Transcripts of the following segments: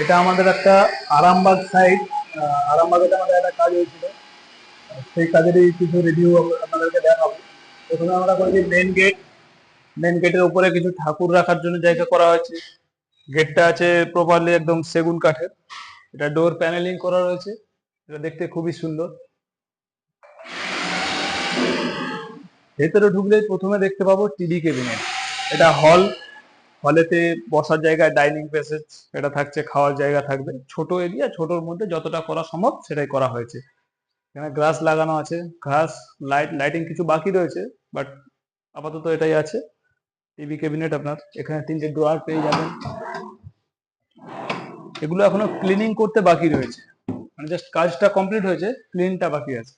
এটা আমাদের একটা আরামবাগ সাইট। আরামবাগে আমাদের একটা কাজ হয়েছিল, সেই কাজেরই কিছু রিভিউ আপনাদেরকে দেখাবো। প্রথমে আমরা করেছি মেন গেট। মেন গেটের উপরে কিছু ঠাকুর রাখার জন্য জায়গা করা হয়েছে। গেটটা আছে প্রপারলি একদম সেগুন কাঠের। এটা ডোর প্যানেলিং করা রয়েছে, এটা দেখতে খুবই সুন্দর। ভেতরে ঢুকলেই প্রথমে দেখতে পাবো টিভি ক্যাবিনেট। এটা হল। হলেতে বসার জায়গা, ডাইনিং প্যাসেজ, এটা থাকছে, খাওয়ার জায়গা থাকবে, ছোট এরিয়া, ছোটর মধ্যে যতটা করা সম্ভব সেটাই করা হয়েছে। এখানে গ্লাস লাগানো আছে, গ্লাস, লাইটিং কিছু বাকি রয়েছে, বাট আপাতত এটাই আছে। টিভি ক্যাবিনেট আপনার এখানে 3টে ড্রয়ার পেয়ে যাবেন। এগুলো এখনো ক্লিনিং করতে বাকি রয়েছে, মানে জাস্ট কাজটা কমপ্লিট হয়েছে, ক্লিনটা বাকি আছে।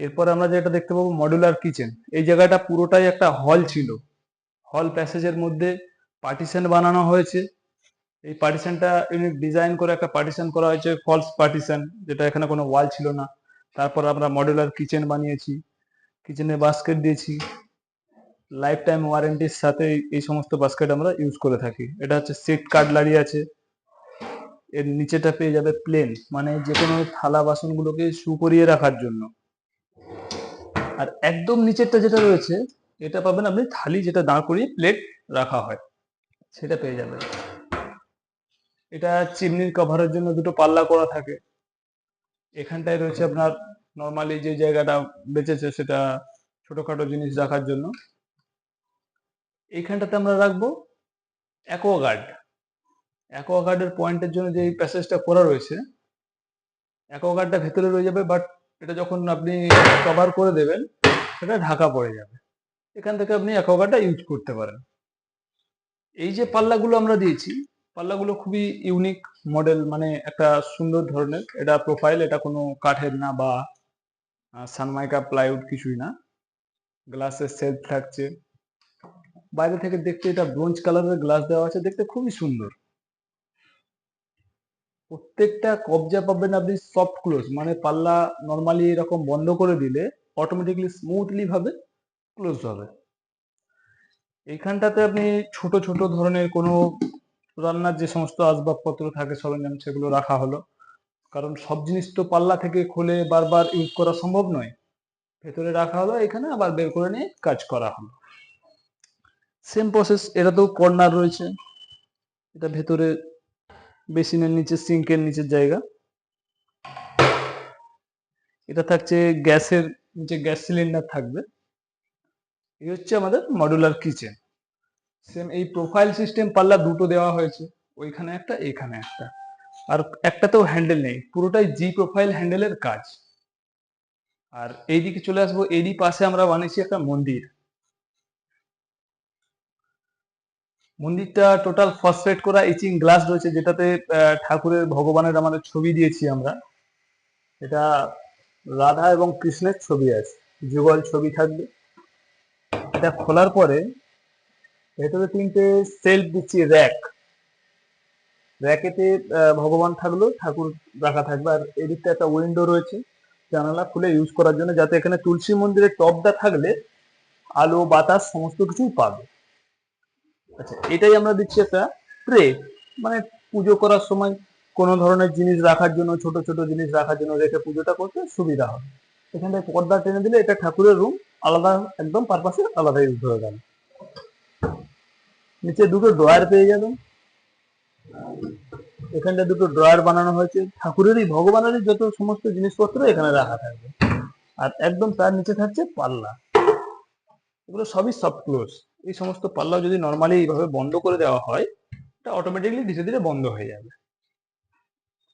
এরপর আমরা যেটা দেখতে পাবো মডুলার কিচেন। এই জায়গাটা পুরোটাই একটা হল ছিল। হল প্যাসেজের মধ্যে পার্টিশন বানানো হয়েছে। এই পার্টিশনটা ইউনিক ডিজাইন করে একটা পার্টিশন করা হয়েছে, ফলস পার্টিশন, যেটা এখানে কোনো ওয়াল ছিল না। তারপর আমরা মডুলার কিচেন বানিয়েছি, কিচেনে বাস্কেট দিয়েছি। লাইফ টাইম ওয়ারেন্টির সাথে এই সমস্ত বাস্কেট আমরা ইউজ করে থাকি। এটা হচ্ছে সিট কাটলারি আছে। এর নিচেটা পেয়ে যাবে প্লেন, মানে যে কোনো থালা বাসনগুলোকে সুপরিয়ে রাখার জন্য। আর একদম নিচেরটা যেটা রয়েছে, এটা পাবেন আপনি থালি, যেটা দাঁড় করিয়ে প্লেট রাখা হয়, সেটা পেয়ে যাবেন। এটা চিমনির কভারের জন্য দুটো পাল্লা করা থাকে। এখানটায় রয়েছে আপনার নর্মালি যে জায়গাটা বেঁচেছে সেটা ছোটখাটো জিনিস রাখার জন্য। এইখানটাতে আমরা রাখবো অ্যাকোয়াগার্ড। অ্যাকোয়াগার্ডের পয়েন্টের জন্য যে প্যাসেজটা করা রয়েছে, অ্যাকোয়াগার্ডটা ভেতরে রয়ে যাবে, বাট এটা যখন আপনি কভার করে দেবেন সেটা ঢাকা পড়ে যাবে। এখান থেকে আপনি অ্যাকোয়াগার্ডটা ইউজ করতে পারেন। এই যে পাল্লাগুলো আমরা দিয়েছি, পাল্লাগুলো খুবই ইউনিক মডেল, মানে একটা সুন্দর ধরনের। এটা প্রোফাইল, এটা কোনো কাঠের না বা সানমাইকা প্লাইউড কিছুই না। গ্লাসের সেলফ থাকছে। বাইরে থেকে দেখতে এটা ব্রোঞ্জ কালারের গ্লাস দেওয়া আছে, দেখতে খুবই সুন্দর। প্রত্যেকটা কবজা পাবেন আপনি সফট ক্লোজ, মানে পাল্লা নর্মালি এরকম বন্ধ করে দিলে অটোমেটিকলি স্মুথলি ভাবে ক্লোজ হবে। এইখানটাতে আপনি ছোট ছোট ধরনের কোনো রান্নার যে সমস্ত আসবাবপত্র থাকে, সরঞ্জাম, সেগুলো রাখা হলো। কারণ সব জিনিস তো পাল্লা থেকে খুলে বারবার ইউজ করা সম্ভব নয়। ভেতরে রাখা হলো, এখানে আবার বের করে নিয়ে কাজ করা হলো। সেম প্রসেস, এটাতেও কর্নার রয়েছে। এটা ভেতরে বেসিনের নিচে, সিঙ্কের নিচের জায়গা। এটা থাকছে গ্যাসের নিচে, গ্যাস সিলিন্ডার থাকবে। এই হচ্ছে আমাদের মডুলার কিচেন। সেম এই প্রোফাইল সিস্টেম পাল্লা দুটো দেওয়া হয়েছে, ওইখানে একটা, এইখানে একটা। আর একটাতেও হ্যান্ডেল নেই, পুরোটাই জি প্রোফাইল হ্যান্ডেলের কাজ। আর এইদিকে চলে আসবো, এরই পাশে আমরা বানিয়েছি একটা মন্দির। মন্দিরটা টোটাল ফসফেট করা ইচিং গ্লাস রয়েছে, যেটাতে ঠাকুরের, ভগবানের আমাদের ছবি দিয়েছি আমরা। এটা রাধা এবং কৃষ্ণের ছবি আছে, যুগল ছবি থাকবে। এটা খোলার পরে ভেতরে 3টে সেলফ দিচ্ছি, র্যাক। র্যাকেতে ভগবান থাকলো, ঠাকুর রাখা থাকবে। আর এদিকটা একটা উইন্ডো রয়েছে জানালা খুলে ইউজ করার জন্য, যাতে এখানে তুলসী মন্দিরের টপটা থাকলে আলো বাতাস সমস্ত কিছুই পাবে। আচ্ছা, এটাই আমরা দিচ্ছি একটা ট্রে, মানে পুজো করার সময় কোনো ধরনের জিনিস রাখার জন্য, ছোট ছোট জিনিস রাখার জন্য রেখে পুজোটা করতে সুবিধা হবে। এখানটায় পর্দা টেনে দিলে এটা ঠাকুরের রুম আলাদা, একদম পারপাসে আলাদা ইউজ হয়ে গেল। নিচে দুটো ড্রয়ার পেয়ে যাবেন। এখানটা দুটো ড্রয়ার বানানো হয়েছে, ঠাকুরেরই, ভগবানেরই যত সমস্ত জিনিসপত্র এখানে রাখা থাকবে। আর একদম তার নিচে থাকছে পাল্লা। এগুলো সবই সফট ক্লোজ। এই সমস্ত পাল্লা যদি নর্মালি এইভাবে বন্ধ করে দেওয়া হয়, এটা অটোমেটিকলি ধীরে ধীরে বন্ধ হয়ে যাবে।